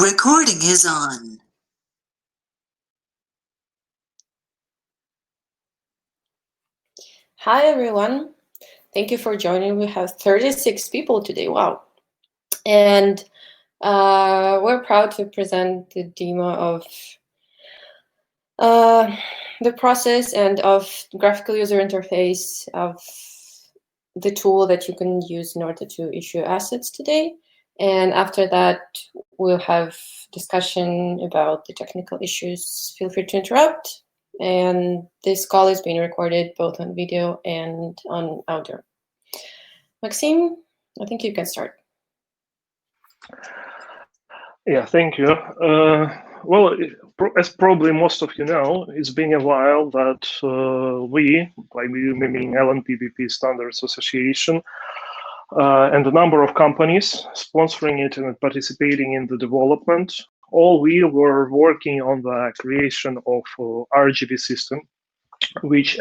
Recording is on. Hi everyone, thank you for joining. We have 36 people today, wow. And we're proud to present the demo of the process and of graphical user interface of the tool that you can use in order to issue assets today. And after that, we'll have discussion about the technical issues. Feel free to interrupt. And this call is being recorded both on video and on audio. Maxim, I think you can start. Yeah, thank you. Well, as probably most of you know, it's been a while that we, meaning LNPBP Standards Association, and a number of companies sponsoring it and participating in the development, all we were working on the creation of RGB system, which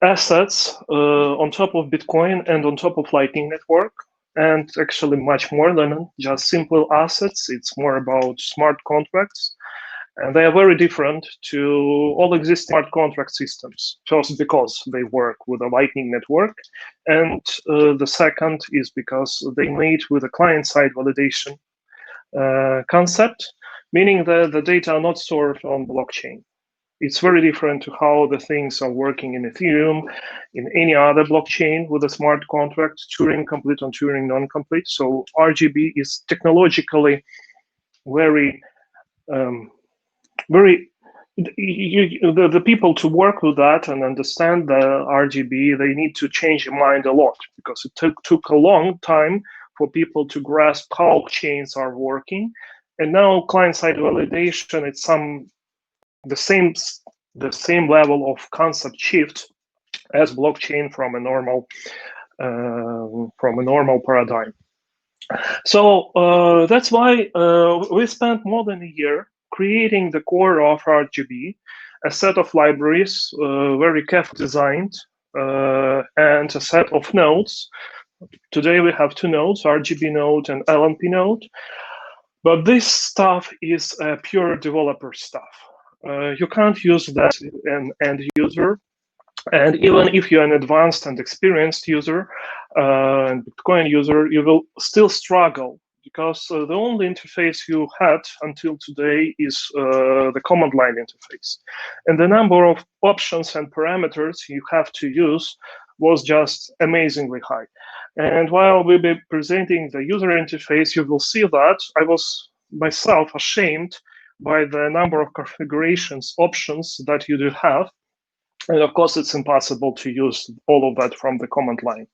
assets on top of Bitcoin and on top of Lightning Network, and actually much more than just simple assets. It's more about smart contracts, and they are very different to all existing smart contract systems. First, because they work with a Lightning Network, and the second is because they made with a client-side validation concept, meaning that the data are not stored on blockchain. It's very different to how the things are working in Ethereum, in any other blockchain with a smart contract, Turing complete and Turing non-complete. So RGB is technologically very, the people to work with that and understand the RGB, they need to change their mind a lot, because it took a long time for people to grasp how chains are working. And now client-side validation, it's the same level of concept shift as blockchain from a normal paradigm. So that's why we spent more than a year creating the core of RGB, a set of libraries, very carefully designed, and a set of nodes. Today we have two nodes, RGB node and LNP node. But this stuff is pure developer stuff. You can't use that an end user. And even if you're an advanced and experienced user, and Bitcoin user, you will still struggle, because the only interface you had until today is the command line interface. And the number of options and parameters you have to use was just amazingly high. And while we'll be presenting the user interface, you will see that I was myself ashamed by the number of configurations options that you do have. And of course, it's impossible to use all of that from the command line.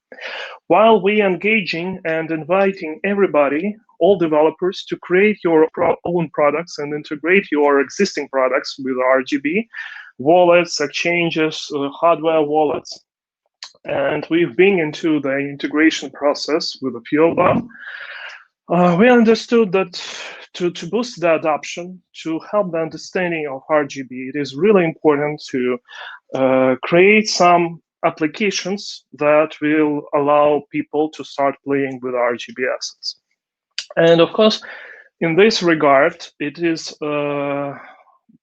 While we engaging and inviting everybody, all developers, to create your own products and integrate your existing products with RGB, wallets, exchanges, hardware wallets. And we've been into the integration process with a few of them. We understood that to boost the adoption, to help the understanding of RGB, it is really important to create some applications that will allow people to start playing with RGB assets. And of course, in this regard, it is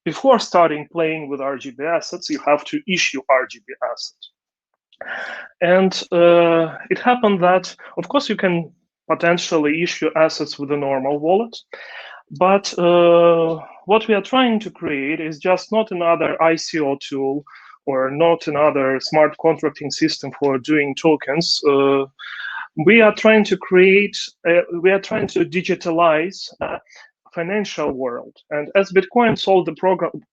before starting playing with RGB assets, you have to issue RGB assets. And it happened that, of course, you can potentially issue assets with a normal wallet. But what we are trying to create is just not another ICO tool or not another smart contracting system for doing tokens. We are trying to digitalize financial world. And as Bitcoin solved the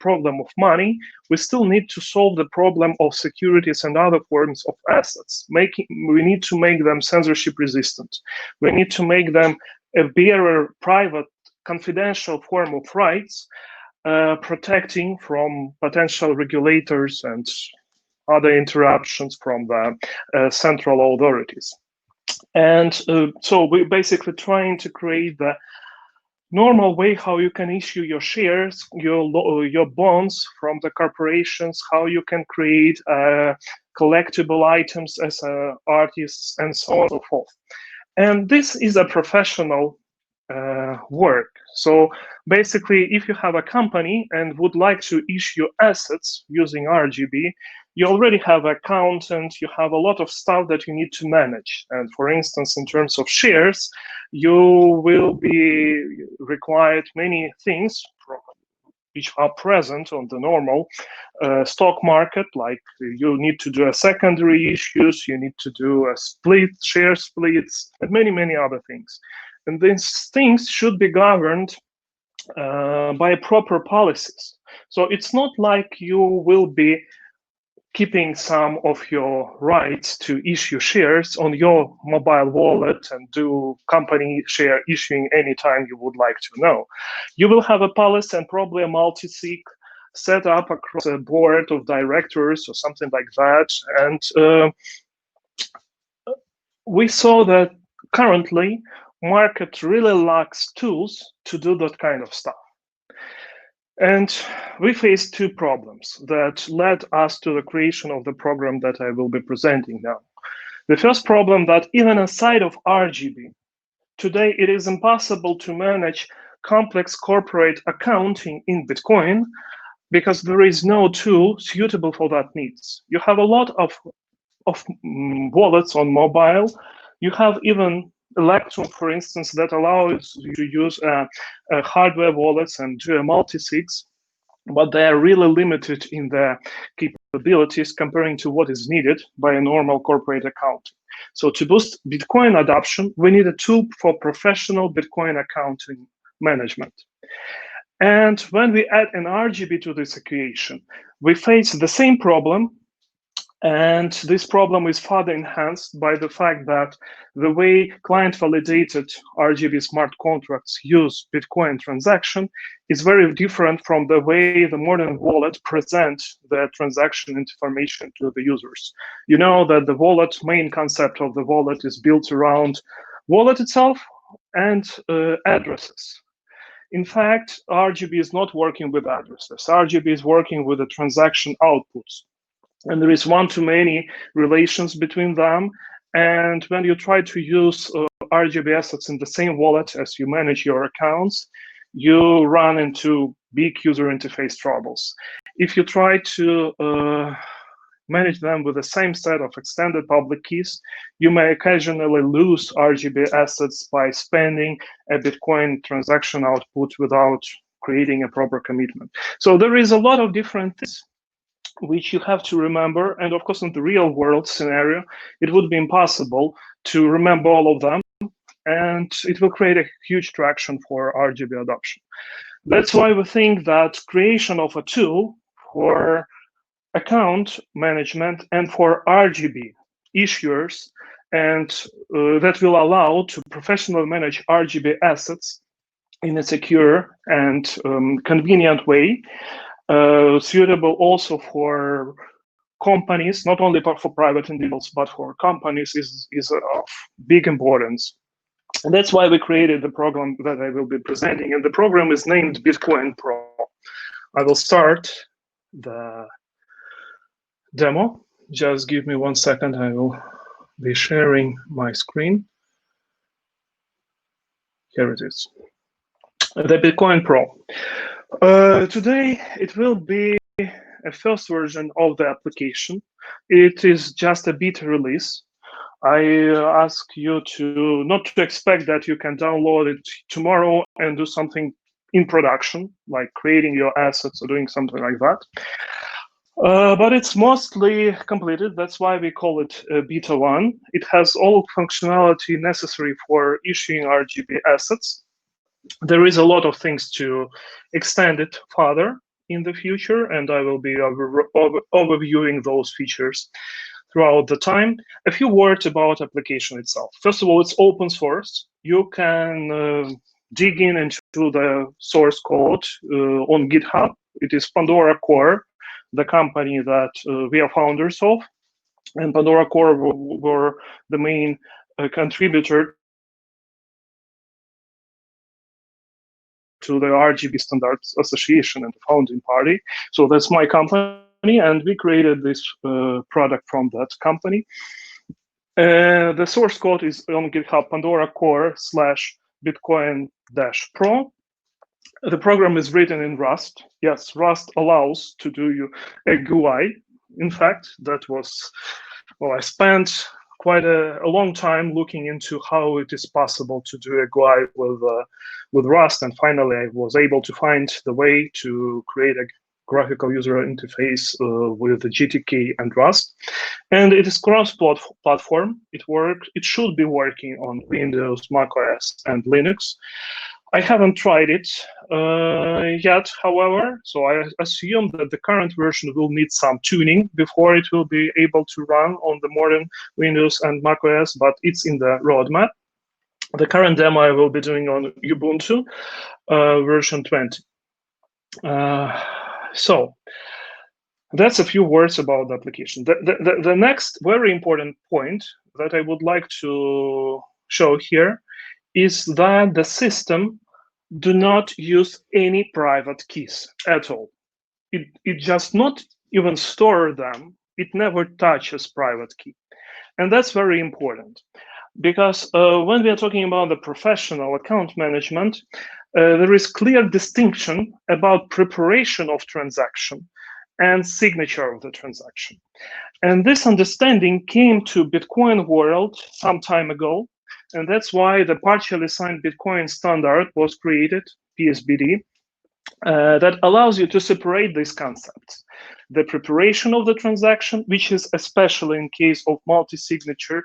problem of money, we still need to solve the problem of securities and other forms of assets. We need to make them censorship resistant. We need to make them a bearer, private, confidential form of rights, protecting from potential regulators and other interruptions from the central authorities. And so we're basically trying to create the normal way how you can issue your shares, your bonds from the corporations, how you can create collectible items as artists, and so on and so forth. And this is a professional work. So basically, if you have a company and would like to issue assets using RGB, you already have an accountant, you have a lot of stuff that you need to manage. And for instance, in terms of shares, you will be required many things which are present on the normal stock market, like you need to do a secondary issues, you need to do a split, share splits, and many, many other things. And these things should be governed by proper policies. So it's not like you will be keeping some of your rights to issue shares on your mobile wallet and do company share issuing anytime you would like to know. You will have a policy and probably a multi-sig set up across a board of directors or something like that. And we saw that currently market really lacks tools to do that kind of stuff. And we faced two problems that led us to the creation of the program that I will be presenting now. The first problem that even aside of RGB, today it is impossible to manage complex corporate accounting in Bitcoin because there is no tool suitable for that needs. You have a lot of wallets on mobile. You have even Electrum, for instance, that allows you to use hardware wallets and do a multi-sigs, but they are really limited in their capabilities comparing to what is needed by a normal corporate account. So to boost Bitcoin adoption, we need a tool for professional Bitcoin accounting management. And when we add an RGB to this equation, we face the same problem. And this problem is further enhanced by the fact that the way client-validated RGB smart contracts use Bitcoin transaction is very different from the way the modern wallet presents the transaction information to the users. You know that the wallet, main concept of the wallet is built around wallet itself and addresses. In fact, RGB is not working with addresses. RGB is working with the transaction outputs. And there is one-to-many relations between them. And when you try to use RGB assets in the same wallet as you manage your accounts, you run into big user interface troubles. If you try to manage them with the same set of extended public keys, you may occasionally lose RGB assets by spending a Bitcoin transaction output without creating a proper commitment. So there is a lot of different things which you have to remember. And of course, in the real world scenario, it would be impossible to remember all of them. And it will create a huge traction for RGB adoption. That's why we think that creation of a tool for account management and for RGB issuers, and that will allow to professionally manage RGB assets in a secure and convenient way, suitable also for companies, not only for private individuals, but for companies is of big importance. And that's why we created the program that I will be presenting. And the program is named Bitcoin Pro. I will start the demo. Just give me 1 second. I will be sharing my screen. Here it is. The Bitcoin Pro. Today, it will be a first version of the application. It is just a beta release. I ask you to not to expect that you can download it tomorrow and do something in production, like creating your assets or doing something like that. But it's mostly completed. That's why we call it Beta 1. It has all functionality necessary for issuing RGB assets. There is a lot of things to extend it further in the future, and I will be overviewing those features throughout the time. A few words about application itself. First of all, it's open source. You can dig in into the source code on GitHub. It is Pandora Core, the company that we are founders of, and Pandora Core were the main contributor to the RGB Standards Association and the founding party. So that's my company, and we created this product from that company. The source code is on GitHub, Pandora Core Bitcoin-Pro. The program is written in Rust. Yes, Rust allows to do a GUI. In fact, that was, well, I spent quite a long time looking into how it is possible to do a GUI with Rust, and finally I was able to find the way to create a graphical user interface with the GTK and Rust. And it is cross-platform. It should be working on Windows, macOS, and Linux. I haven't tried it yet, however, so I assume that the current version will need some tuning before it will be able to run on the modern Windows and macOS, but it's in the roadmap. The current demo I will be doing on Ubuntu version 20. So that's a few words about the application. The next very important point that I would like to show here is that the system do not use any private keys at all. It just not even store them. It never touches private key. And that's very important because when we are talking about the professional account management, there is clear distinction about preparation of transaction and signature of the transaction. And this understanding came to Bitcoin world some time ago. And that's why the partially signed Bitcoin standard was created, PSBD, that allows you to separate these concepts. The preparation of the transaction, which is especially in case of multi-signature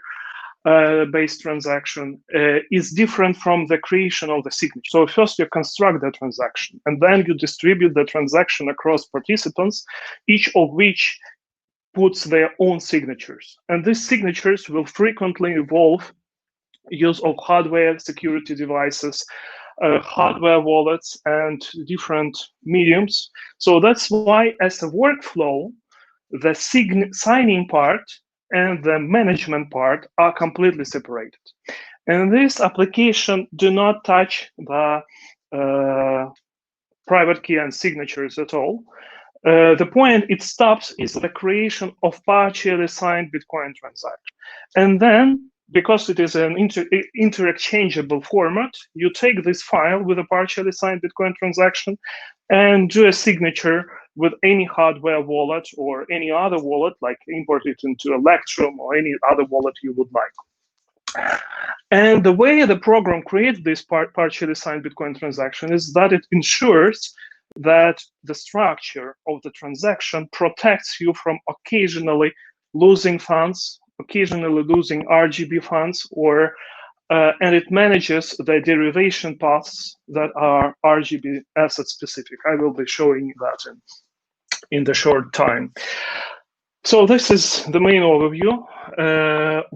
based transaction, is different from the creation of the signature. So first you construct the transaction, and then you distribute the transaction across participants, each of which puts their own signatures. And these signatures will frequently involve use of hardware, security devices, hardware wallets, and different mediums. So that's why, as a workflow, the signing part and the management part are completely separated. And this application do not touch the private key and signatures at all. The point it stops is the creation of partially signed Bitcoin transaction. And then, because it is an interchangeable format, you take this file with a partially signed Bitcoin transaction and do a signature with any hardware wallet or any other wallet, like import it into Electrum or any other wallet you would like. And the way the program creates this partially signed Bitcoin transaction is that it ensures that the structure of the transaction protects you from occasionally losing funds, occasionally losing RGB funds, or and it manages the derivation paths that are RGB asset specific. I will be showing that in the short time. So this is the main overview.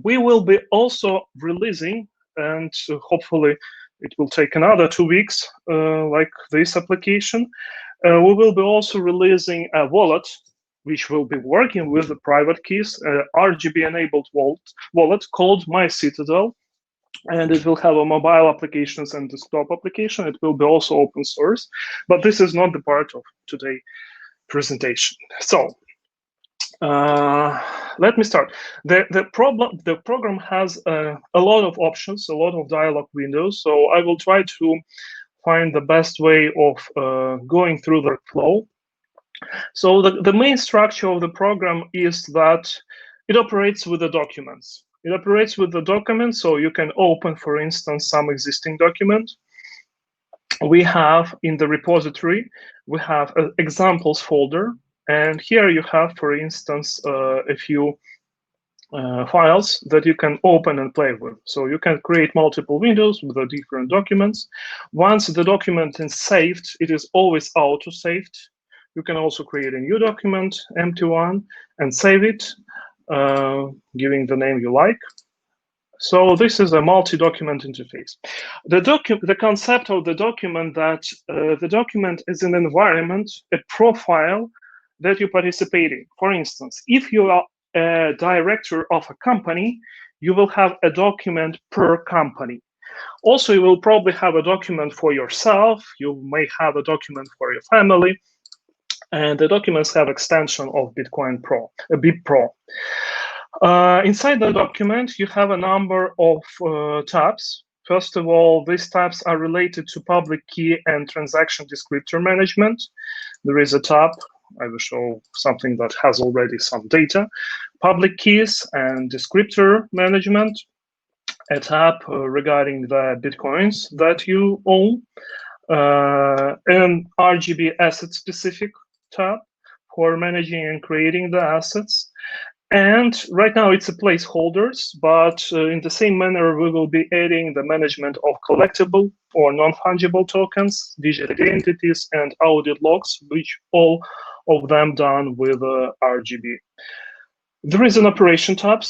We will be also releasing, and hopefully it will take another 2 weeks, like this application. We will be also releasing a wallet which will be working with the private keys, RGB-enabled wallet called My Citadel, and it will have a mobile applications and desktop application. It will be also open source, but this is not the part of today's presentation. So let me start. The program has a lot of options, a lot of dialog windows. So I will try to find the best way of going through the flow. So the main structure of the program is that it operates with the documents. It operates with the documents, so you can open, for instance, some existing document. We have in the repository, we have an examples folder, and here you have, for instance, a few files that you can open and play with. So you can create multiple windows with the different documents. Once the document is saved, it is always auto-saved. You can also create a new document, empty one, and save it, giving the name you like. So this is a multi-document interface. The concept of the document that the document is an environment, a profile that you participate in. For instance, if you are a director of a company, you will have a document per company. Also, you will probably have a document for yourself. You may have a document for your family. And the documents have extension of Bitcoin Pro, BIP Pro. Inside the document, you have a number of tabs. First of all, these types are related to public key and transaction descriptor management. There is a tab. I will show something that has already some data. Public keys and descriptor management. A tab regarding the bitcoins that you own. An RGB asset specific tab for managing and creating the assets. And right now it's a placeholders, but in the same manner, we will be adding the management of collectible or non-fungible tokens, digital identities, and audit logs, which all of them done with RGB. There is an operation tab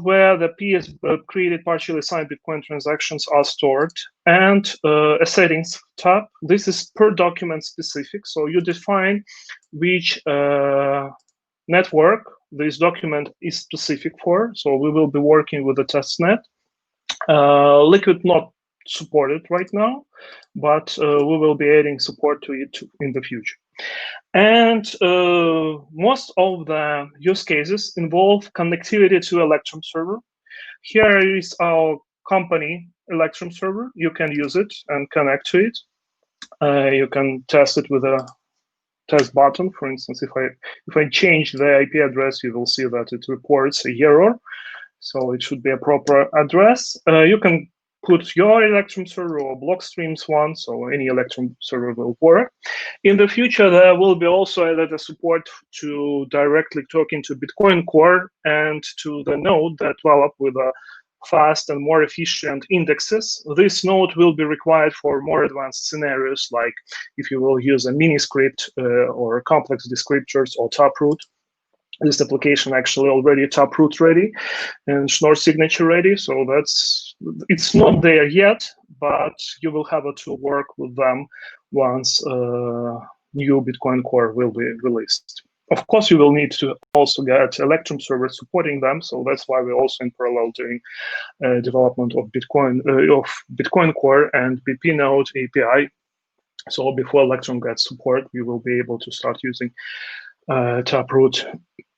where the PS created partially signed Bitcoin transactions are stored, and a settings tab. This is per document specific, so you define which network this document is specific for. So we will be working with the testnet. Liquid not supported right now, but we will be adding support to it in the future. And most of the use cases involve connectivity to Electrum server. Here is our company Electrum server. You can use it and connect to it. You can test it with a test button. For instance, if I change the IP address, you will see that it reports a error. So it should be a proper address. You can put your Electrum server or Blockstream's one, so any Electrum server will work. In the future, there will be also added a support to directly talking to Bitcoin Core and to the node that develop with a fast and more efficient indexes. This node will be required for more advanced scenarios, like if you will use a mini script or complex descriptors or taproot. This application actually already taproot ready and Schnorr signature ready, so it's not there yet, but you will have to work with them once new Bitcoin Core will be released. Of course, you will need to also get Electrum server supporting them, so that's why we're also in parallel doing development of Bitcoin Core and BP node API. So before Electrum gets support, we will be able to start using taproot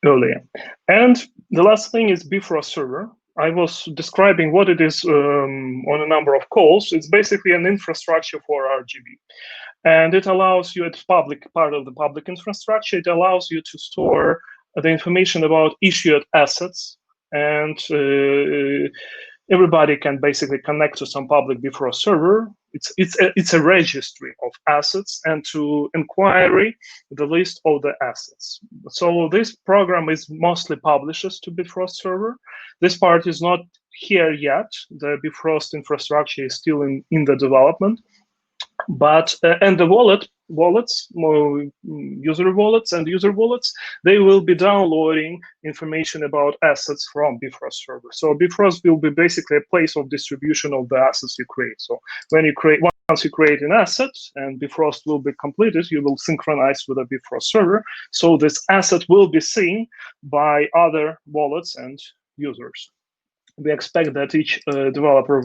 earlier. And the last thing is Bifrost server. I was describing what it is on a number of calls. It's basically an infrastructure for RGB. And it allows you, it's public, part of the public infrastructure, it allows you to store the information about issued assets, and everybody can basically connect to some public Bifrost server. It's a registry of assets, and to inquiry the list of the assets. So this program is mostly publishes to Bifrost server. This part is not here yet. The Bifrost infrastructure is still in the development. But and the wallets, user wallets and user wallets, they will be downloading information about assets from Bifrost server. So Bifrost will be basically a place of distribution of the assets you create. So when you create, once you create an asset and Bifrost will be completed, you will synchronize with a Bifrost server. So this asset will be seen by other wallets and users. We expect that each developer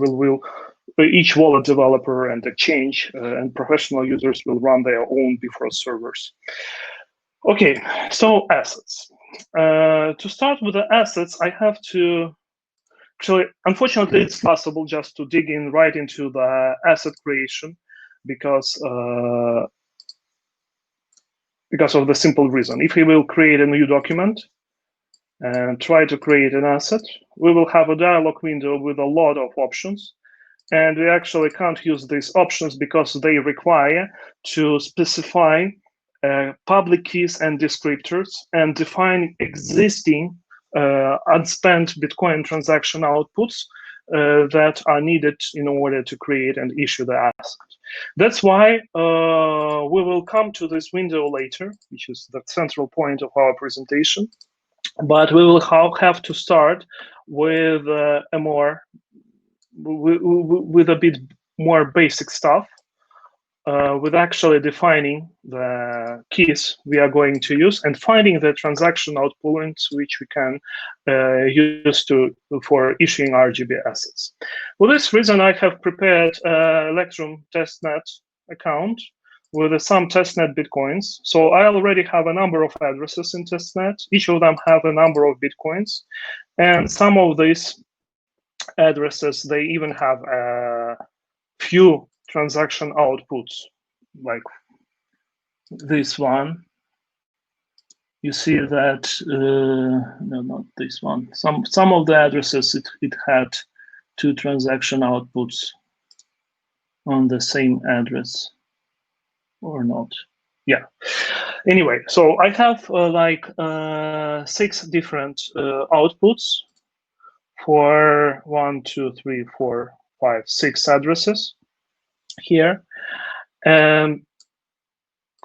each wallet developer and exchange and professional users will run their own Bifrost servers. Okay, so assets. To start with the assets, I have to, actually, unfortunately, it's possible just to dig in right into the asset creation because of the simple reason. If we will create a new document and try to create an asset, we will have a dialog window with a lot of options. And we actually can't use these options because they require to specify public keys and descriptors and define existing unspent Bitcoin transaction outputs that are needed in order to create and issue the asset. That's why we will come to this window later, which is the central point of our presentation. But we will have to start with with a bit more basic stuff, with actually defining the keys we are going to use and finding the transaction outputs which we can use for issuing RGB assets. For this reason, I have prepared Electrum testnet account with some testnet bitcoins. So I already have a number of addresses in testnet. Each of them have a number of bitcoins, and some of these addresses, they even have a few transaction outputs, like this one. You see that no, not this one. Some of the addresses it had 2 transaction outputs on the same address, or not. Yeah. Anyway, so I have like 6 different outputs for 1, 2, 3, 4, 5, 6 addresses here, and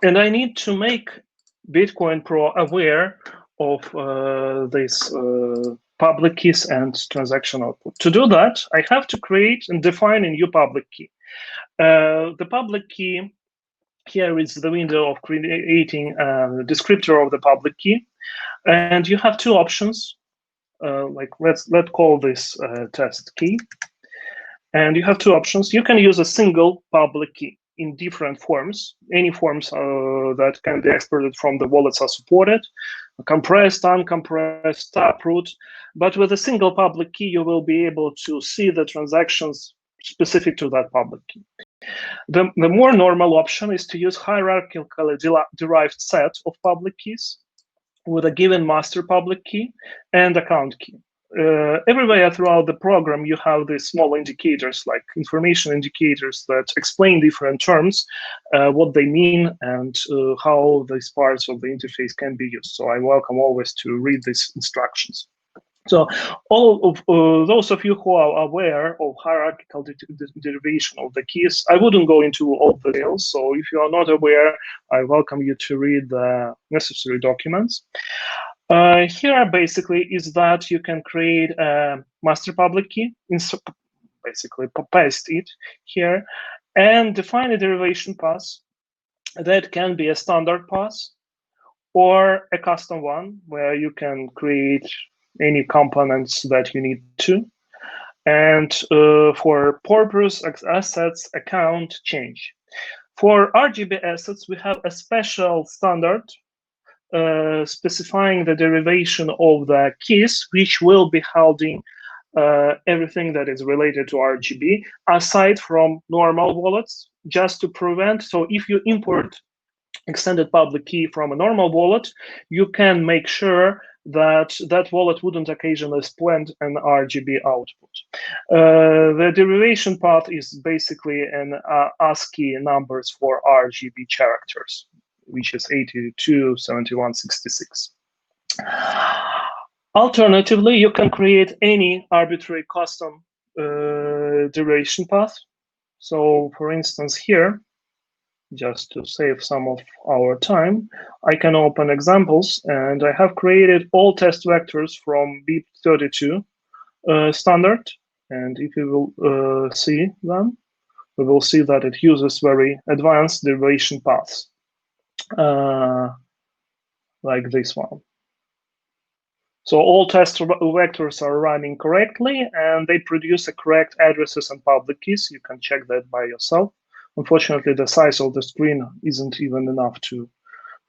I need to make Bitcoin Pro aware of these public keys and transaction output. To do that, I have to create and define a new public key. The public key here is the window of creating a descriptor of the public key, and you have 2 options. Like let's call this test key, and you have 2 options. You can use a single public key in different forms. Any forms that can be exported from the wallets are supported: compressed, uncompressed, taproot. But with a single public key, you will be able to see the transactions specific to that public key. The more normal option is to use hierarchically derived set of public keys with a given master public key and account key. Everywhere throughout the program, you have these small indicators, like information indicators, that explain different terms, what they mean, and how these parts of the interface can be used. So I welcome always to read these instructions. So all of those of you who are aware of hierarchical derivation of the keys, I wouldn't go into all the details. So if you are not aware, I welcome you to read the necessary documents. Here basically is that you can create a master public key, basically paste it here, and define a derivation path that can be a standard path or a custom one where you can create any components that you need to. And for purpose, assets, account, change. For RGB assets, we have a special standard specifying the derivation of the keys, which will be holding everything that is related to RGB, aside from normal wallets, just to prevent. So if you import extended public key from a normal wallet, you can make sure that that wallet wouldn't occasionally splend an RGB output. The derivation path is basically an ASCII numbers for RGB characters, which is 82, 71, 66. Alternatively, you can create any arbitrary custom derivation path. So for instance, here, just to save some of our time, I can open examples, and I have created all test vectors from BIP32 standard. And if you will see them, we will see that it uses very advanced derivation paths, like this one. So all test vectors are running correctly, and they produce the correct addresses and public keys. You can check that by yourself. Unfortunately, the size of the screen isn't even enough to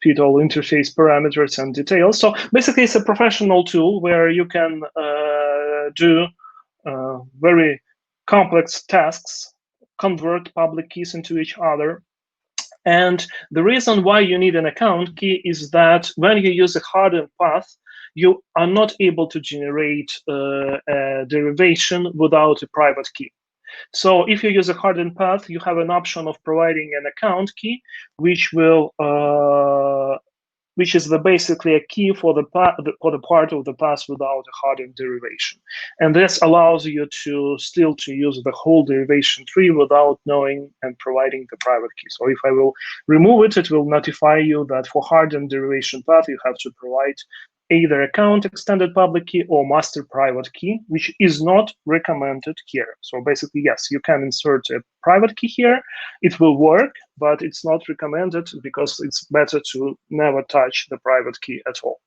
fit all interface parameters and details. So basically, it's a professional tool where you can do very complex tasks, convert public keys into each other. And the reason why you need an account key is that when you use a hardened path, you are not able to generate a derivation without a private key. So if you use a hardened path, you have an option of providing an account key, which will which is basically a key for the part of the path without a hardened derivation. And this allows you to still use the whole derivation tree without knowing and providing the private key. So if I will remove it, it will notify you that for hardened derivation path, you have to provide either account extended public key or master private key, which is not recommended here. So basically, yes, you can insert a private key here. It will work, but it's not recommended because it's better to never touch the private key at all.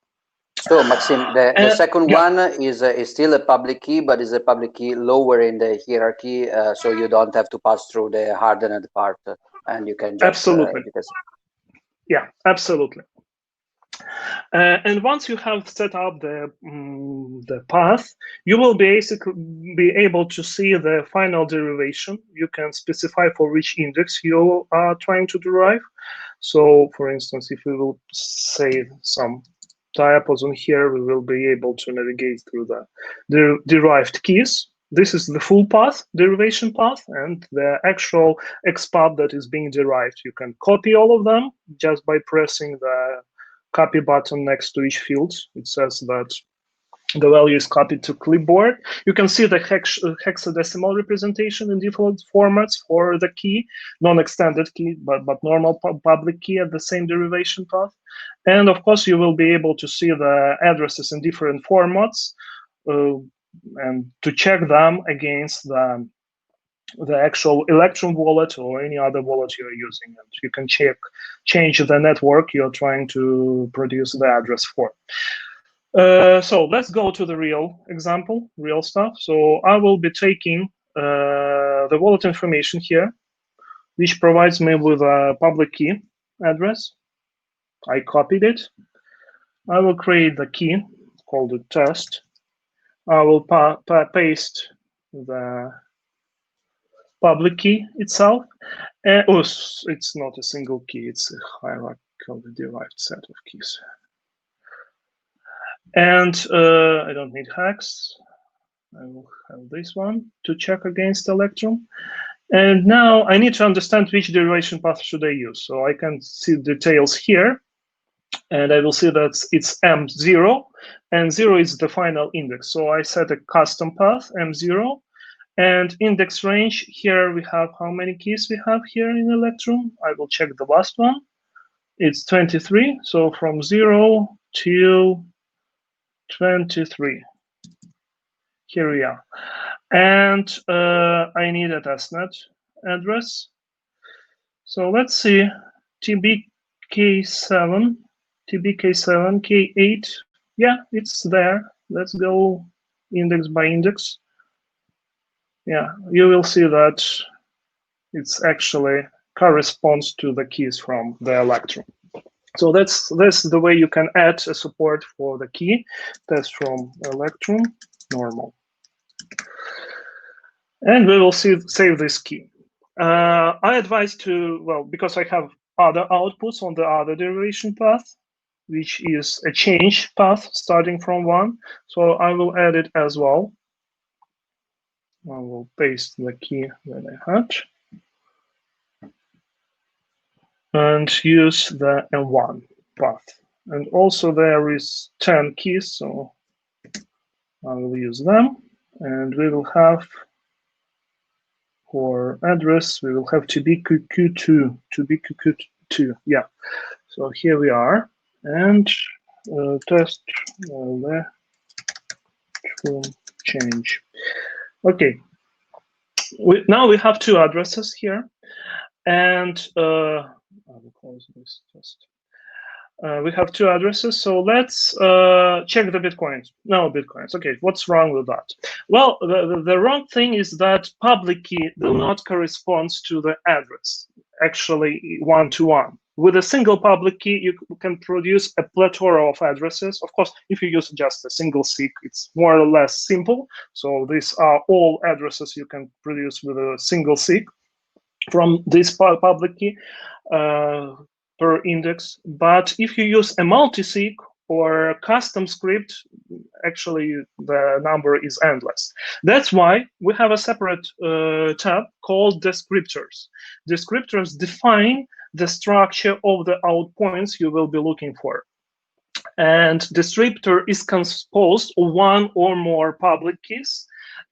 So Maxim, the second one is still a public key, but is a public key lower in the hierarchy, so you don't have to pass through the hardened part, and you can just absolutely. Yeah, absolutely. And once you have set up the path, you will basically be able to see the final derivation. You can specify for which index you are trying to derive. So, for instance, if we will say some diapason here, we will be able to navigate through the derived keys. This is the full path, derivation path, and the actual XPath that is being derived. You can copy all of them just by pressing the copy button next to each field. It says that the value is copied to clipboard. You can see the hexadecimal representation in different formats for the key, non-extended key, but normal public key at the same derivation path. And of course, you will be able to see the addresses in different formats and to check them against the actual Electrum wallet or any other wallet you're using. And you can change the network you're trying to produce the address for. So let's go to the real example, real stuff. So I will be taking the wallet information here, which provides me with a public key address. I copied it. I will create the key, called it test. I will paste the public key itself. It's not a single key, it's a hierarchically derived set of keys. And I don't need hex. I will have this one to check against Electrum. And now I need to understand which derivation path should I use. So I can see details here. And I will see that it's M0, and 0 is the final index. So I set a custom path, M0. And index range, here we have how many keys we have here in Electrum. I will check the last one. It's 23. So from 0 till 23. Here we are. And I need a testnet address. So let's see, TBK7, K8. Yeah, it's there. Let's go index by index. Yeah, you will see that it's actually corresponds to the keys from the Electrum. So that's the way you can add a support for the key. That's from Electrum normal. And we will save this key. I advise to, well, because I have other outputs on the other derivation path, which is a change path starting from 1. So I will add it as well. I will paste the key that I had and use the M1 path. And also there is 10 keys, so I will use them. And we will have for address, we will have TBQQ2, yeah. So here we are, and test the change. Okay, now we have 2 addresses here, and I will close this test. We have 2 addresses, so let's check the bitcoins. No bitcoins. Okay, what's wrong with that? Well, the wrong thing is that public key do not correspond to the address, actually one-to-one. With a single public key, you can produce a plethora of addresses. Of course, if you use just a single SIG, it's more or less simple. So these are all addresses you can produce with a single SIG from this public key. Per index, but if you use a multi-sig or a custom script, actually the number is endless. That's why we have a separate tab called descriptors. Descriptors define the structure of the out points you will be looking for. And descriptor is composed of 1 or more public keys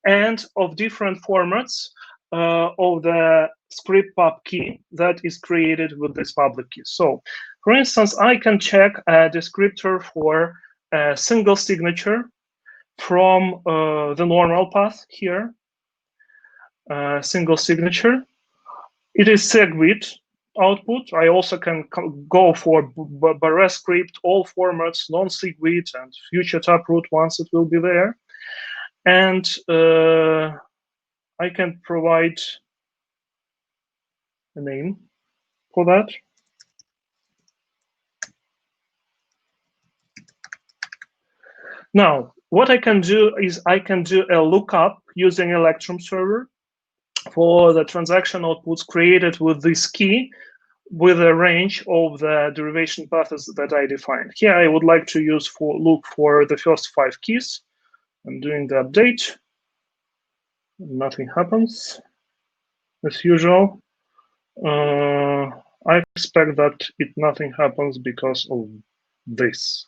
and of different formats of the script pub key that is created with this public key. So, for instance, I can check a descriptor for a single signature from the normal path here, single signature. It is SegWit output. I also can go for Barre script, all formats, non-SegWit, and future taproot once it will be there. And I can provide a name for that. Now, what I can do is I can do a lookup using Electrum server for the transaction outputs created with this key with a range of the derivation paths that I defined. Here I would like to use look for the first 5 keys. I'm doing the update. Nothing happens as usual. I expect that nothing happens because of this.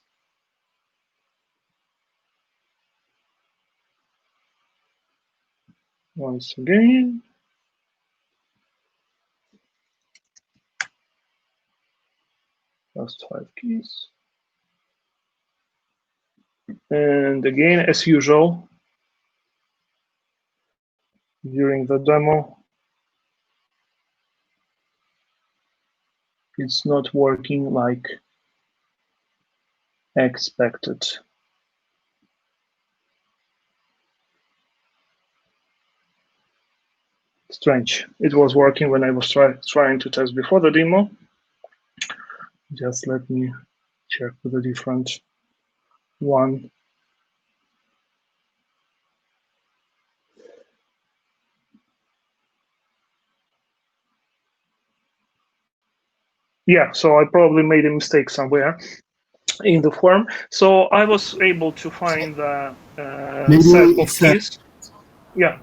Once again. First 5 keys. And again, as usual, during the demo, it's not working like expected. Strange. It was working when I was trying to test before the demo. Just let me check with a different one. Yeah, so I probably made a mistake somewhere in the form. So I was able to find the set of keys. Yeah.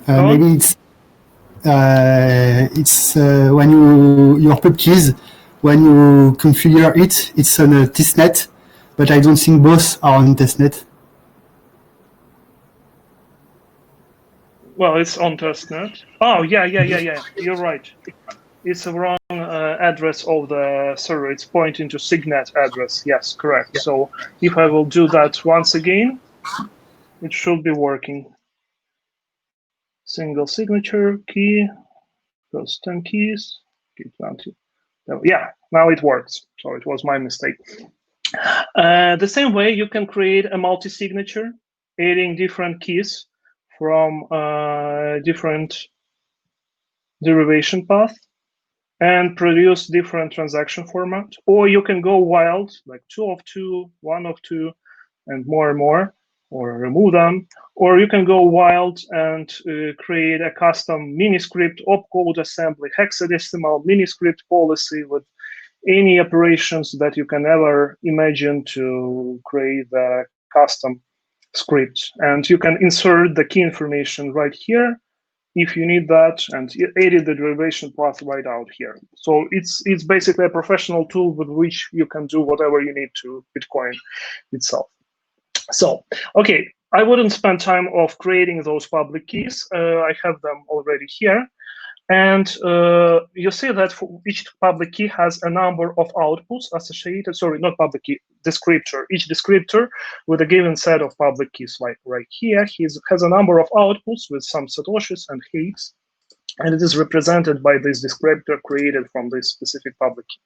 Maybe it's when your pub keys, when you configure it, it's on a testnet, but I don't think both are on testnet. Well, it's on testnet. Oh, yeah. You're right. It's a wrong address of the server. It's pointing to Signet address. Yes, correct. Yeah. So if I will do that once again, it should be working. Single signature key, those 10 keys, key 20. Yeah, now it works. So it was my mistake. The same way you can create a multi-signature, adding different keys from different derivation path and produce different transaction format. Or you can go wild, like 2 of 2, 1 of 2, and more, or remove them. Or you can go wild and create a custom mini-script, opcode assembly, hexadecimal mini-script policy with any operations that you can ever imagine to create the custom script. And you can insert the key information right here if you need that, and edit the derivation path right out here. So it's basically a professional tool with which you can do whatever you need to Bitcoin itself. So, okay, I wouldn't spend time of creating those public keys. I have them already here. And you see that for each public key has a number of outputs associated, sorry, not public key, descriptor. Each descriptor with a given set of public keys, like right here, has a number of outputs with some satoshis and heaps, and it is represented by this descriptor created from this specific public key.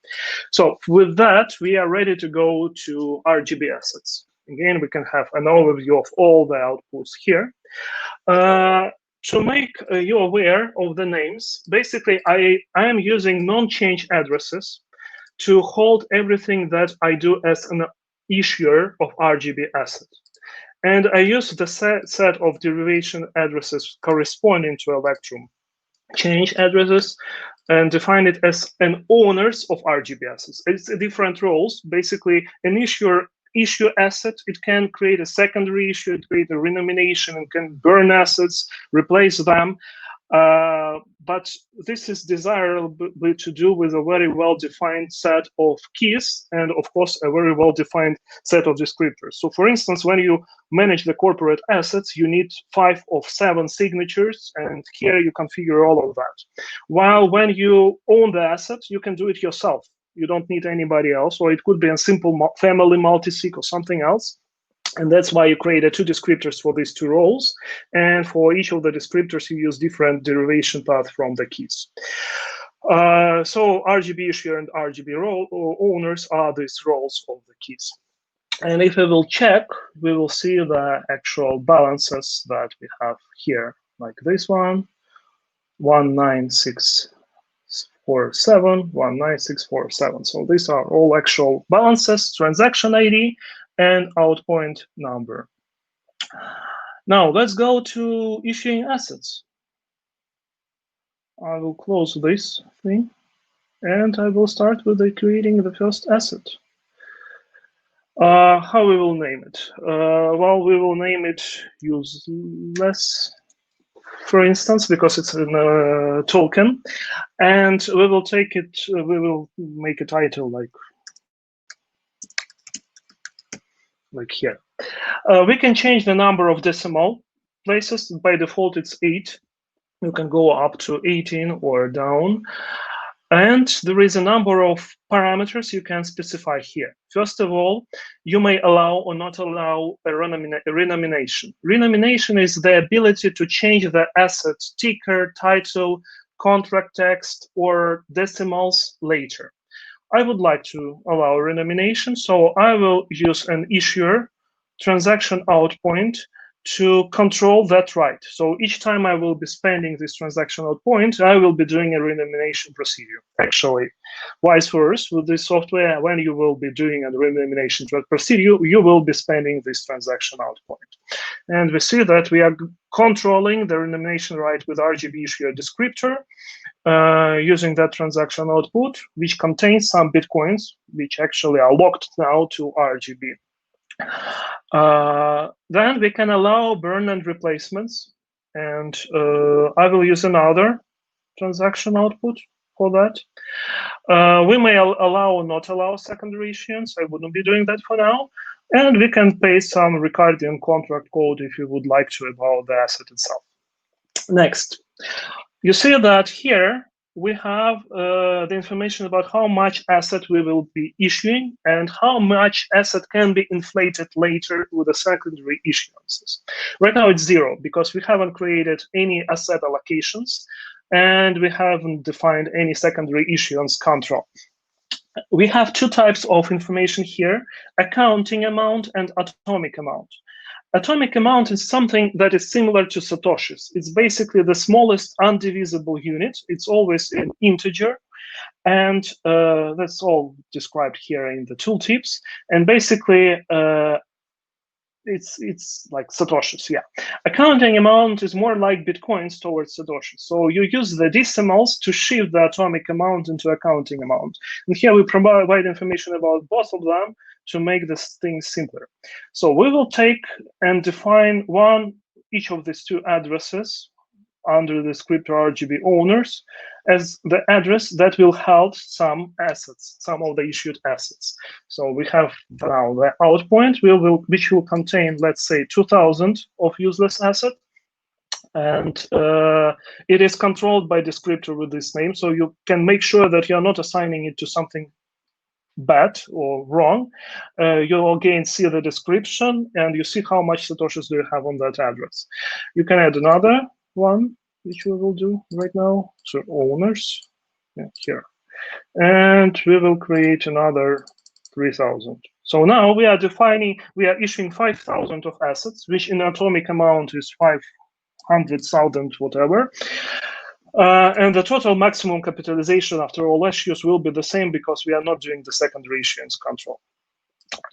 So with that, we are ready to go to RGB assets. Again, we can have an overview of all the outputs here. To make you aware of the names, basically, I am using non-change addresses to hold everything that I do as an issuer of RGB assets. And I use the set of derivation addresses corresponding to Electrum change addresses and define it as an owners of RGB assets. It's different roles. Basically, an issuer issue asset, it can create a secondary issue, it create a renomination, and can burn assets, replace them. But this is desirable to do with a very well-defined set of keys and, of course, a very well-defined set of descriptors. So, for instance, when you manage the corporate assets, you need 5 of 7 signatures, and here you configure all of that. While when you own the asset, you can do it yourself. You don't need anybody else, or it could be a simple family multi-sig or something else. And that's why you created 2 descriptors for these 2 roles. And for each of the descriptors, you use different derivation path from the keys. So RGB issuer and RGB role owners are these roles of the keys. And if we will check, we will see the actual balances that we have here, like this one, 196. 19647. So these are all actual balances, transaction ID, and out point number. Now let's go to issuing assets. I will close this thing and I will start with creating the first asset. How we will name it? Well, we will name it useless, for instance, because it's in a token, and we will take it. We will make a title like here. We can change the number of decimal places. By default, it's 8. You can go up to 18 or down. And there is a number of parameters you can specify here. First of all, you may allow or not allow a renomination. Renomination is the ability to change the asset ticker, title, contract text, or decimals later. I would like to allow renomination, so I will use an issuer transaction out point to control that right. So each time I will be spending this transaction out point, I will be doing a renomination procedure. Actually, vice versa with this software, when you will be doing a renomination procedure, you will be spending this transaction out point. And we see that we are controlling the renomination right with RGB issuer descriptor using that transaction output, which contains some bitcoins, which actually are locked now to RGB. Then we can allow burn and replacements, and I will use another transaction output for that. We may allow or not allow secondary issuance. I wouldn't be doing that for now. And we can paste some recurring contract code if you would like to about the asset itself. Next, you see that here we have the information about how much asset we will be issuing and how much asset can be inflated later with the secondary issuances. Right now it's 0 because we haven't created any asset allocations and we haven't defined any secondary issuance control. We have 2 types of information here, accounting amount and atomic amount. Atomic amount is something that is similar to Satoshis. It's basically the smallest undivisible unit. It's always an integer. And that's all described here in the tooltips. And basically, it's like Satoshis, yeah. Accounting amount is more like Bitcoins towards Satoshis. So you use the decimals to shift the atomic amount into accounting amount. And here we provide information about both of them to make this thing simpler. So we will take and define each of these 2 addresses under the script RGB owners as the address that will hold some assets, some of the issued assets. So we have now the out point, which will contain, let's say, 2,000 of useless asset. And it is controlled by descriptor with this name. So you can make sure that you're not assigning it to something bad or wrong. You'll again see the description and you see how much Satoshis do you have on that address. You can add another one, which we will do right now. So owners, here. And we will create another 3,000. So now we are issuing 5,000 of assets, which in atomic amount is 500,000 whatever. And the total maximum capitalization after all issues will be the same because we are not doing the secondary issuance control.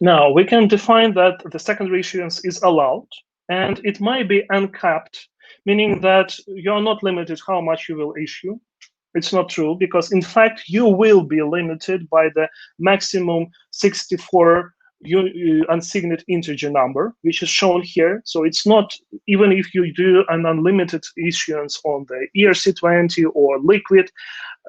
Now we can define that the secondary issuance is allowed and it might be uncapped, meaning that you're not limited how much you will issue. It's not true because in fact you will be limited by the maximum 64 unsigned integer number, which is shown here. So it's not, even if you do an unlimited issuance on the ERC20 or Liquid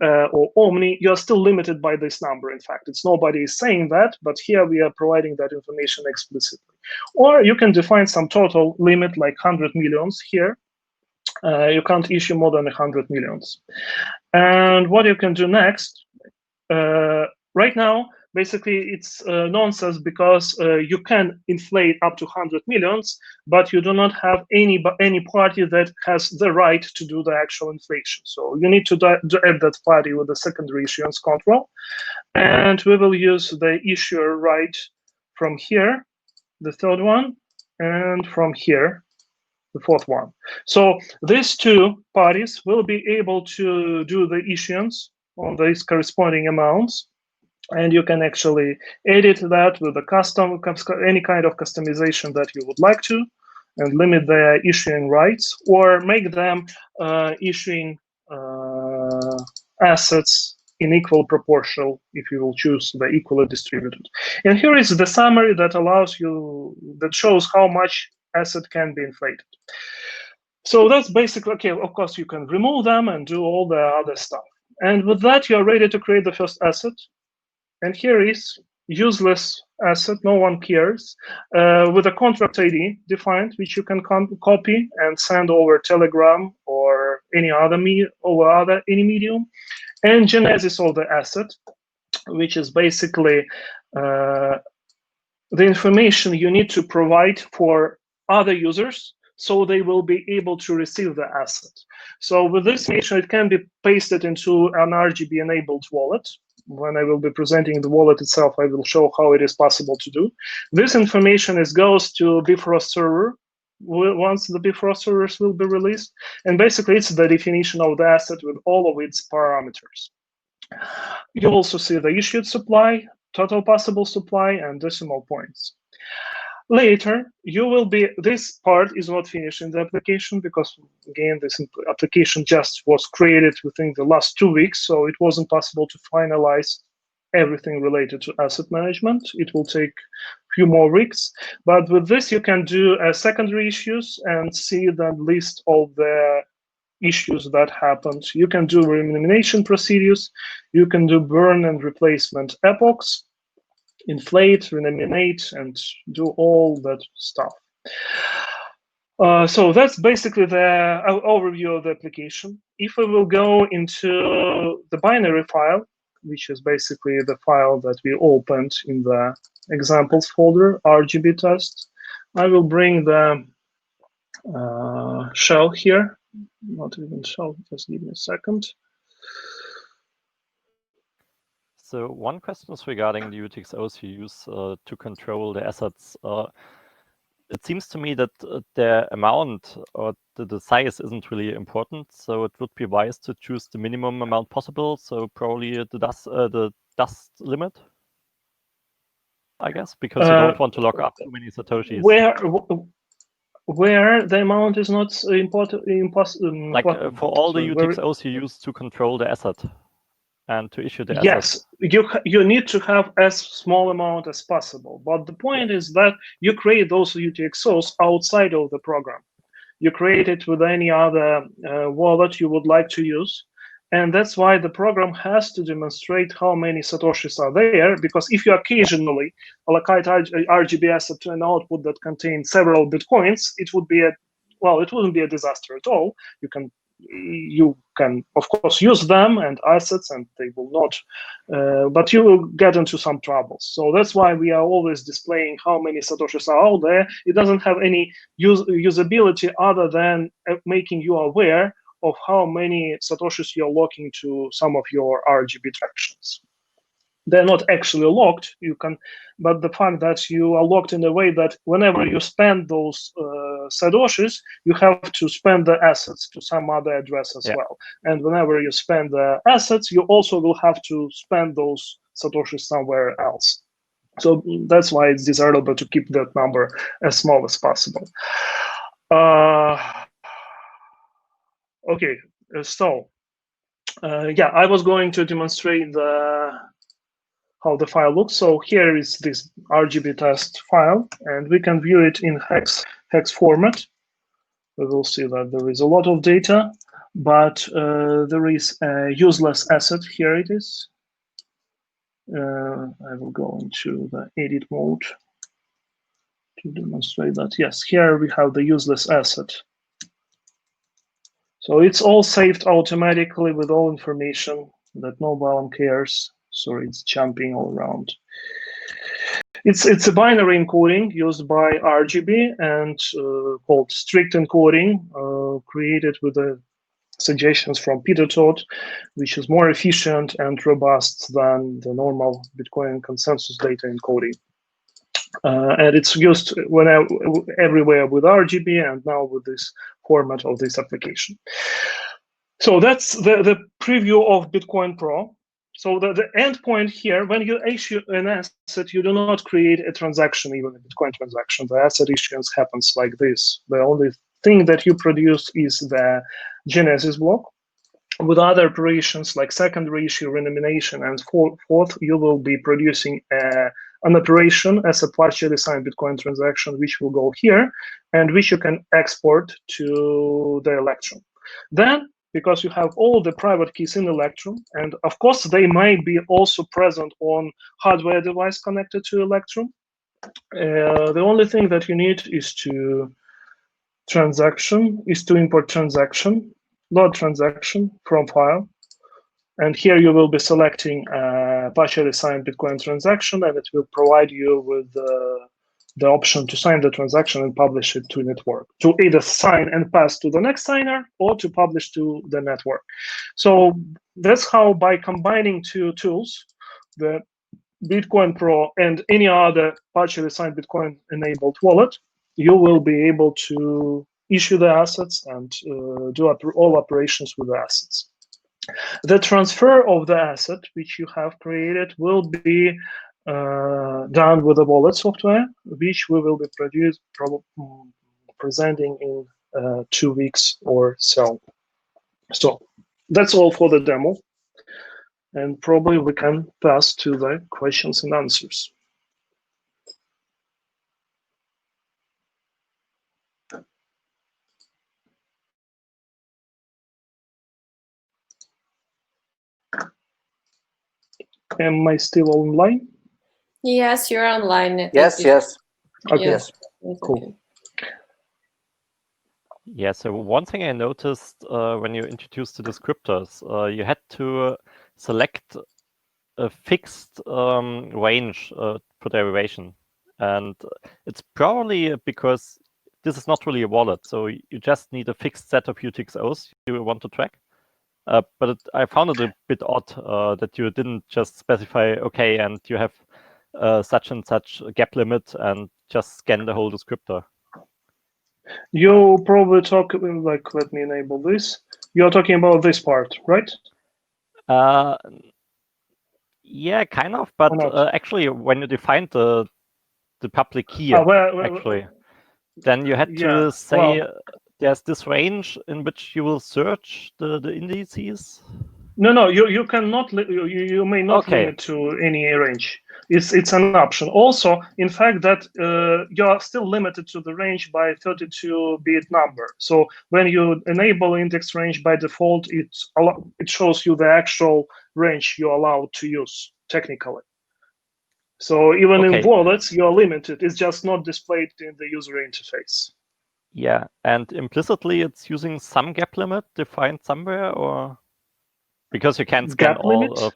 or Omni, you're still limited by this number. In fact, nobody is saying that, but here we are providing that information explicitly. Or you can define some total limit like 100 millions here. You can't issue more than 100 millions. And what you can do next, right now, basically, it's nonsense because you can inflate up to 100 millions, but you do not have any party that has the right to do the actual inflation. So you need to add that party with the secondary issuance control. And we will use the issuer right from here, the 3rd one, and from here, the 4th one. So these 2 parties will be able to do the issuance on these corresponding amounts. And you can actually edit that with a custom, any kind of customization that you would like to, and limit their issuing rights, or make them issuing assets in equal proportional if you will choose the equally distributed. And here is the summary that allows you, that shows how much asset can be inflated. So that's basically, okay, of course you can remove them and do all the other stuff. And with that, you're ready to create the first asset. And here is useless asset, no one cares, with a contract ID defined, which you can copy and send over Telegram or any other any medium, and genesis of the asset, which is basically the information you need to provide for other users so they will be able to receive the asset. So with this information, it can be pasted into an RGB-enabled wallet. When I will be presenting the wallet itself, I will show how it is possible to do. This information goes to Bifrost server once the Bifrost servers will be released. And basically, it's the definition of the asset with all of its parameters. You also see the issued supply, total possible supply, and decimal points. Later, you will be, this part is not finished in the application because, again, this application just was created within the last 2 weeks, so it wasn't possible to finalize everything related to asset management. It will take a few more weeks, but with this, you can do secondary issues and see the list of the issues that happened. You can do elimination procedures, you can do burn and replacement epochs, inflate, renominate, and do all that stuff. So that's basically the overview of the application. If we will go into the binary file, which is basically the file that we opened in the examples folder, RGB test, I will bring the shell here. Not even shell, just give me a second. So one question is regarding the UTXOs you use to control the assets. It seems to me that the amount or the size isn't really important. So it would be wise to choose the minimum amount possible. So probably the dust limit, I guess, because you don't want to lock up too many Satoshis. Where the amount is not important, like for all the UTXOs you use to control the asset and to issue the yes, asset. You need to have as small amount as possible. But the point is that you create those UTXOs outside of the program. You create it with any other wallet you would like to use. And that's why the program has to demonstrate how many Satoshis are there, because if you occasionally allocate RGB asset to an output that contains several Bitcoins, it would be it wouldn't be a disaster at all. You can, of course, use them and assets, and they will not, but you will get into some troubles. So that's why we are always displaying how many Satoshis are out there. It doesn't have any usability other than making you aware of how many Satoshis you're locking to some of your RGB transactions. They're not actually locked, but the fact that you are locked in a way that whenever you spend those Satoshis, you have to spend the assets to some other address as well. And whenever you spend the assets, you also will have to spend those Satoshis somewhere else. So that's why it's desirable to keep that number as small as possible. Okay, so yeah, I was going to demonstrate how the file looks. So here is this RGB test file, and we can view it in hex format. We will see that there is a lot of data, but there is a useless asset. Here it is. I will go into the edit mode to demonstrate that. Yes, here we have the useless asset. So it's all saved automatically with all information that no one cares. Sorry, it's jumping all around. It's a binary encoding used by RGB and called strict encoding, created with the suggestions from Peter Todd, which is more efficient and robust than the normal Bitcoin consensus data encoding. And it's used everywhere with RGB and now with this format of this application. So that's the preview of Bitcoin Pro. So the endpoint here, when you issue an asset, you do not create a transaction, even a Bitcoin transaction. The asset issuance happens like this. The only thing that you produce is the genesis block. With other operations like secondary issue, renomination, and fourth, you will be producing an operation as a partially signed Bitcoin transaction, which will go here, and which you can export to the Electrum. Then, because you have all the private keys in Electrum, and of course they might be also present on hardware device connected to Electrum, the only thing that you need is to import transaction, load transaction from file. And here you will be selecting a partially signed Bitcoin transaction, and it will provide you with the option to sign the transaction and publish it to network, to either sign and pass to the next signer or to publish to the network. So that's how, by combining two tools, the Bitcoin Pro and any other partially signed Bitcoin enabled wallet, you will be able to issue the assets and do all operations with the assets. The transfer of the asset which you have created will be done with the wallet software, which we will be presenting in 2 weeks or so. So that's all for the demo, and probably we can pass to the questions and answers. Am I still online? Yes, you're online. Yes, yes. Okay. Yes. Cool. Yeah, so one thing I noticed when you introduced the descriptors, you had to select a fixed range for derivation. And it's probably because this is not really a wallet, so you just need a fixed set of UTXOs you want to track. But I found it a bit odd that you didn't just specify, okay, and you have such and such gap limit and just scan the whole descriptor. You probably talk, like, let me enable this. You're talking about this part, right? Yeah, kind of, but actually when you defined the public key, then you had to say there's this range in which you will search the indices. No, you cannot. You may not limit to any range. It's an option. Also, in fact, that you are still limited to the range by 32-bit number. So when you enable index range by default, it shows you the actual range you're allowed to use technically. So even in wallets, you're limited. It's just not displayed in the user interface. Yeah, and implicitly, it's using some gap limit defined somewhere, or because you can't scan all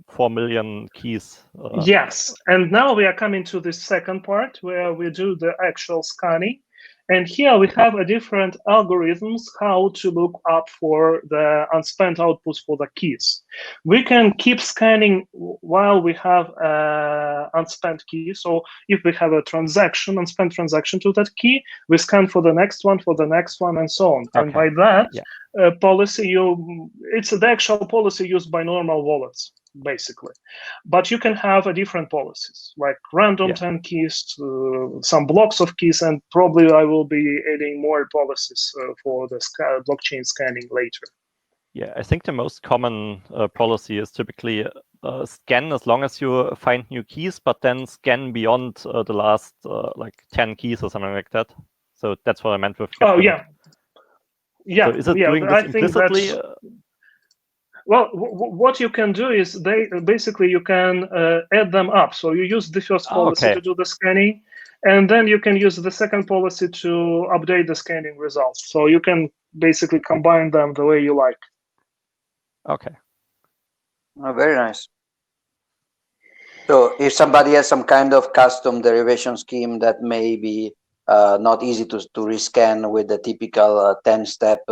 4 million keys. Yes, and now we are coming to the second part where we do the actual scanning. And here we have a different algorithms how to look up for the unspent outputs for the keys. We can keep scanning while we have unspent key. So if we have a transaction, unspent transaction to that key, we scan for the next one, and so on. Okay. And by that policy, it's the actual policy used by normal wallets, basically. But you can have a different policies, like random 10 keys, some blocks of keys, and probably I will be adding more policies for the blockchain scanning later. Yeah, I think the most common policy is typically scan as long as you find new keys, but then scan beyond the last like 10 keys or something like that. So that's what I meant with. Oh, yeah. Yeah, so is it doing this implicitly? Well, what you can do is you can add them up. So you use the first policy to do the scanning, and then you can use the second policy to update the scanning results. So you can basically combine them the way you like. Okay. Oh, very nice. So if somebody has some kind of custom derivation scheme that may be not easy to rescan with the typical 10-step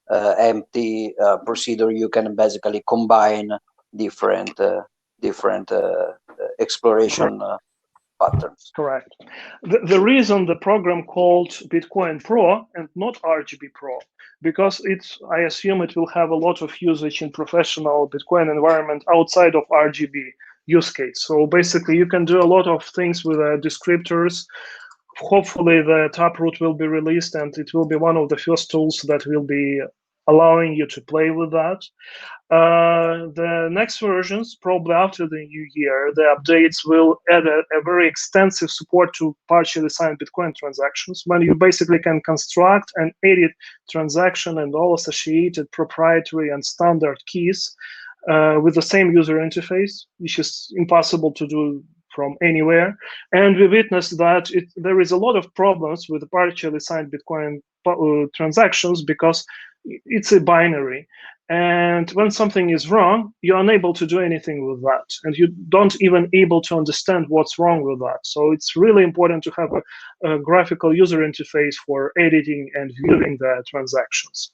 empty procedure, you can basically combine different exploration patterns. Correct. The reason the program called Bitcoin Pro and not RGB Pro, because I assume it will have a lot of usage in professional Bitcoin environment outside of RGB use case. So basically, you can do a lot of things with descriptors. Hopefully, the Taproot will be released, and it will be one of the first tools that will be allowing you to play with that. The next versions, probably after the new year, the updates will add a very extensive support to partially signed Bitcoin transactions, when you basically can construct and edit transaction and all associated proprietary and standard keys with the same user interface, which is impossible to do from anywhere. And we witnessed that there is a lot of problems with partially signed Bitcoin transactions because it's a binary. And when something is wrong, you're unable to do anything with that. And you don't even able to understand what's wrong with that. So it's really important to have a graphical user interface for editing and viewing the transactions.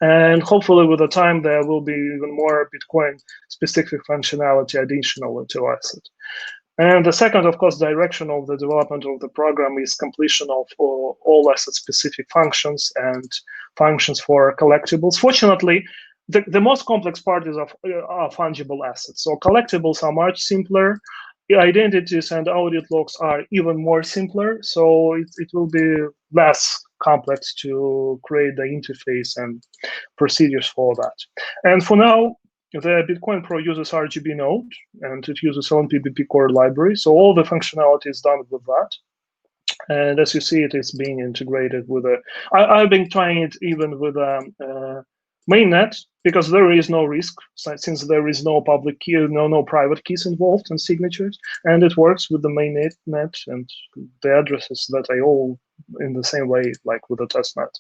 And hopefully with the time, there will be even more Bitcoin specific functionality additional to asset. And the second, of course, direction of the development of the program is completion of all asset-specific functions and functions for collectibles. Fortunately, the most complex part is are fungible assets. So collectibles are much simpler. The identities and audit logs are even more simpler. So it will be less complex to create the interface and procedures for that. And for now, the Bitcoin Pro uses RGB node, and it uses LNPBP core library. So all the functionality is done with that. And as you see, it is being integrated with I've been trying it even with mainnet, because there is no risk, since there is no public key, no private keys involved in signatures, and it works with the mainnet and the addresses that are all in the same way, like with the testnet.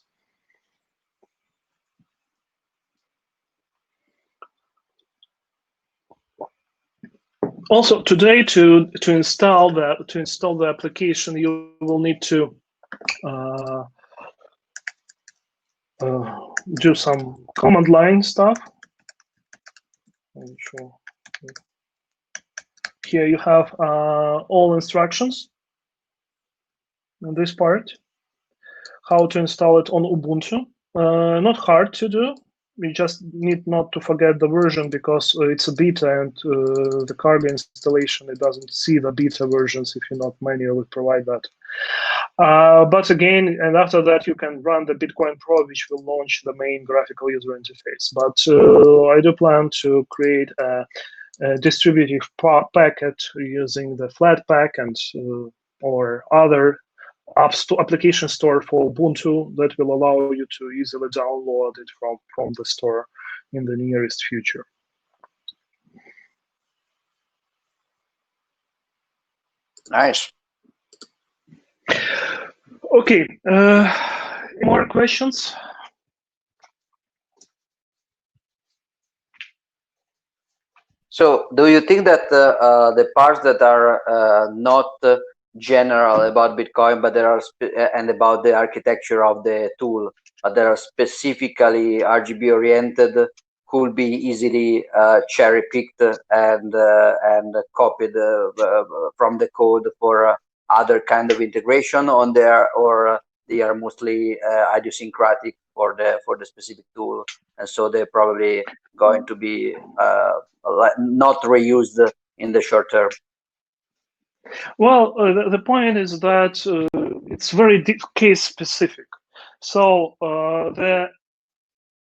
Also, today to install the application, you will need to do some command line stuff. Here you have all instructions in this part. How to install it on Ubuntu. Not hard to do. We just need not to forget the version, because it's a beta, and the Carby installation, it doesn't see the beta versions if you not manually provide that. But again, and after that, you can run the Bitcoin Pro, which will launch the main graphical user interface. But I do plan to create a distributive packet using the Flatpak and or other application store for Ubuntu that will allow you to easily download it from the store in the nearest future. Nice. Okay, more questions? So do you think that the parts that are not general about Bitcoin, but there are and about the architecture of the tool, that are specifically RGB oriented, could be easily cherry picked and copied from the code for other kind of integration on there, or they are mostly idiosyncratic for the specific tool, and so they're probably going to be not reused in the short term? Well, the point is that it's very case specific. So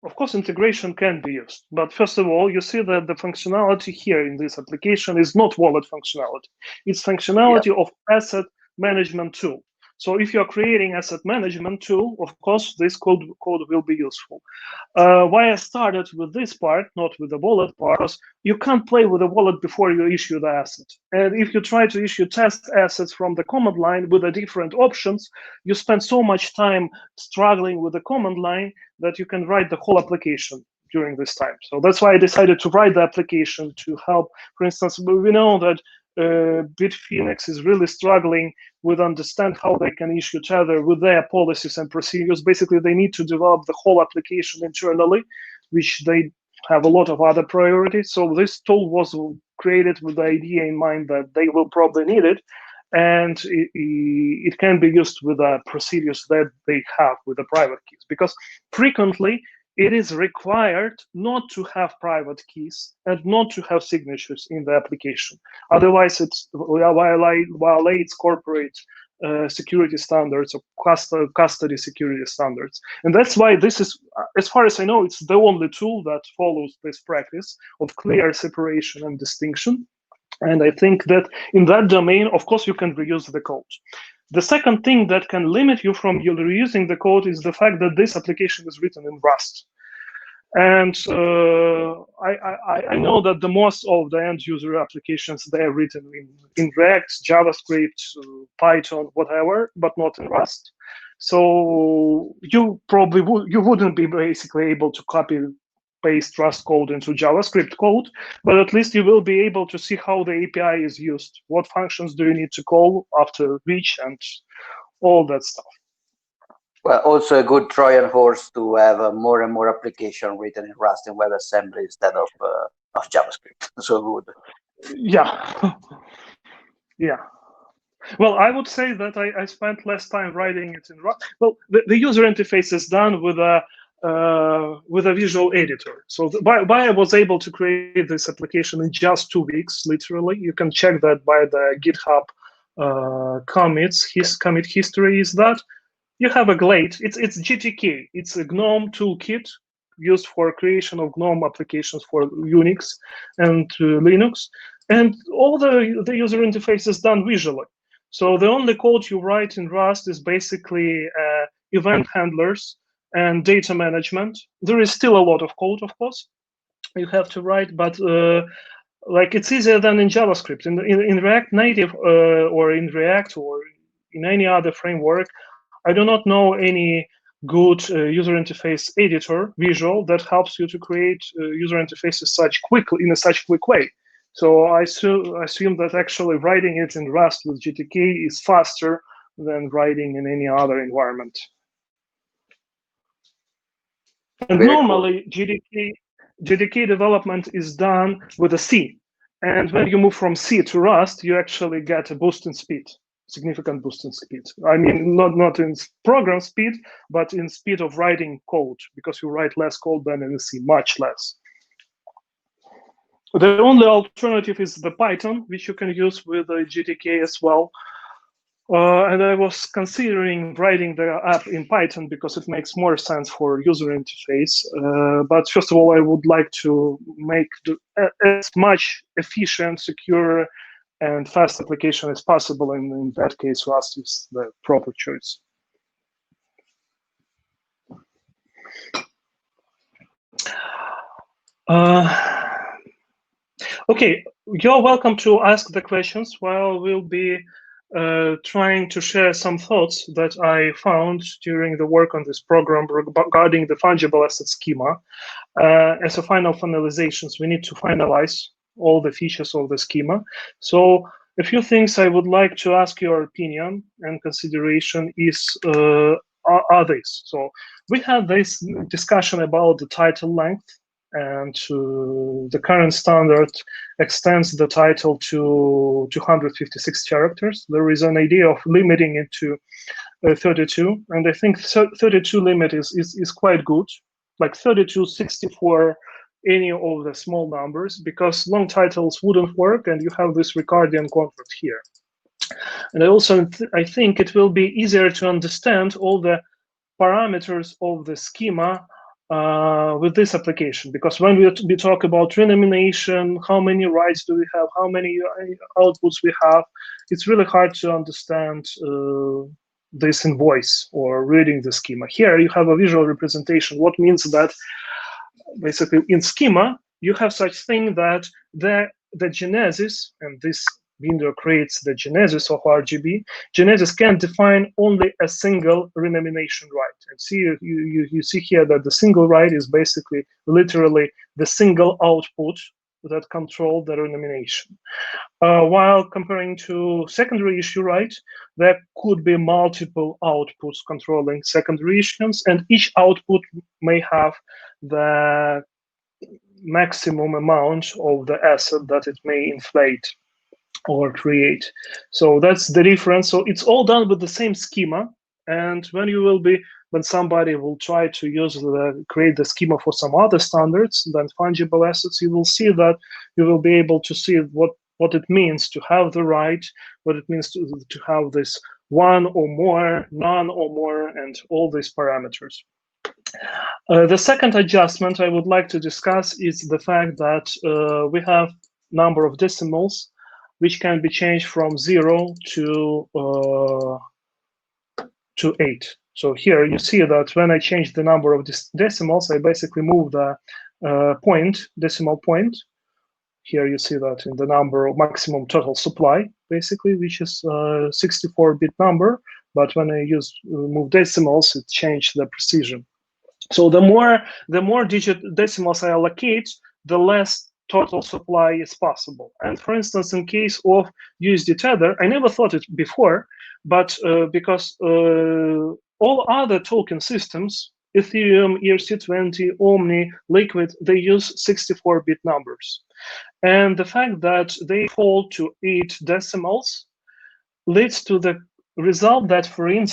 of course, integration can be used, but first of all, you see that the functionality here in this application is not wallet functionality. It's functionality of asset management tool. So if you're creating asset management tool, of course, this code will be useful. Why I started with this part, not with the wallet part, is you can't play with the wallet before you issue the asset. And if you try to issue test assets from the command line with the different options, you spend so much time struggling with the command line that you can write the whole application during this time. So that's why I decided to write the application to help. For instance, we know that Bitfinex is really struggling with understand how they can issue tether with their policies and procedures. Basically, they need to develop the whole application internally, which they have a lot of other priorities. So this tool was created with the idea in mind that they will probably need it. and it can be used with the procedures that they have with the private keys, because frequently it is required not to have private keys and not to have signatures in the application. Otherwise, it violates corporate security standards or custody security standards. And that's why this is, as far as I know, it's the only tool that follows this practice of clear separation and distinction. And I think that in that domain, of course, you can reuse the code. The second thing that can limit you from reusing the code is the fact that this application is written in Rust. And I know that the most of the end user applications, they're written in React, JavaScript, Python, whatever, but not in Rust. So you probably wouldn't be basically able to copy paste Rust code into JavaScript code, but at least you will be able to see how the API is used. What functions do you need to call after which, and all that stuff. Well, also a good Trojan horse to have more and more application written in Rust and WebAssembly instead of JavaScript. So good. Yeah. Yeah. Well, I would say that I spent less time writing it in Rust. Well, the user interface is done with a visual editor. So I was able to create this application in just 2 weeks, literally. You can check that by the GitHub commits. His commit history is that you have a Glade. It's GTK. It's a GNOME toolkit used for creation of GNOME applications for Unix and Linux. And all the user interface is done visually. So the only code you write in Rust is basically event handlers and data management. There is still a lot of code, of course, you have to write, but like it's easier than in JavaScript. In React Native or in React or in any other framework, I do not know any good user interface editor, visual, that helps you to create user interfaces in such quick way. So I assume that actually writing it in Rust with GTK is faster than writing in any other environment. And normally, GTK development is done with a C. And when you move from C to Rust, you actually get a boost in speed, significant boost in speed. I mean, not in program speed, but in speed of writing code, because you write less code than in C, much less. The only alternative is the Python, which you can use with GTK as well. And I was considering writing the app in Python because it makes more sense for user interface. But first of all, I would like to make as much efficient, secure, and fast application as possible. And in that case, Rust is the proper choice. Okay, you're welcome to ask the questions while we'll be trying to share some thoughts that I found during the work on this program regarding the fungible asset schema. As a final finalizations, we need to finalize all the features of the schema. So a few things I would like to ask your opinion and consideration is are this. So we had this discussion about the title length, and the current standard extends the title to 256 characters. There is an idea of limiting it to 32, and I think 32 limit is quite good, like 32, 64, any of the small numbers, because long titles wouldn't work, and you have this Ricardian contract here. And I think it will be easier to understand all the parameters of the schema with this application, because when we talk about renomination, how many writes do we have, how many outputs we have, it's really hard to understand this in voice or reading the schema. Here you have a visual representation, what means that basically in schema you have such thing that the genesis, and this window creates the genesis of RGB. Genesis can define only a single renomination right. And see, you see here that the single right is basically literally the single output that control the renomination. While comparing to secondary issue right, there could be multiple outputs controlling secondary issues, and each output may have the maximum amount of the asset that it may inflate. or create. So that's the difference. So it's all done with the same schema. And when somebody will try to create the schema for some other standards than fungible assets, you will see that you will be able to see what it means to have the right, what it means to have this one or more, none or more, and all these parameters. The second adjustment I would like to discuss is the fact that we have number of decimals which can be changed from 0 to 8. So here you see that when I change the number of decimals, I basically move the decimal point. Here you see that in the number of maximum total supply, basically, which is 64-bit number. But when I move decimals, it changed the precision. So the more decimals I allocate, the less total supply is possible. And for instance, in case of USD Tether, I never thought it before, but because all other token systems, Ethereum, ERC20, Omni, Liquid, they use 64-bit numbers. And the fact that they fall to 8 decimals leads to the result that, for instance,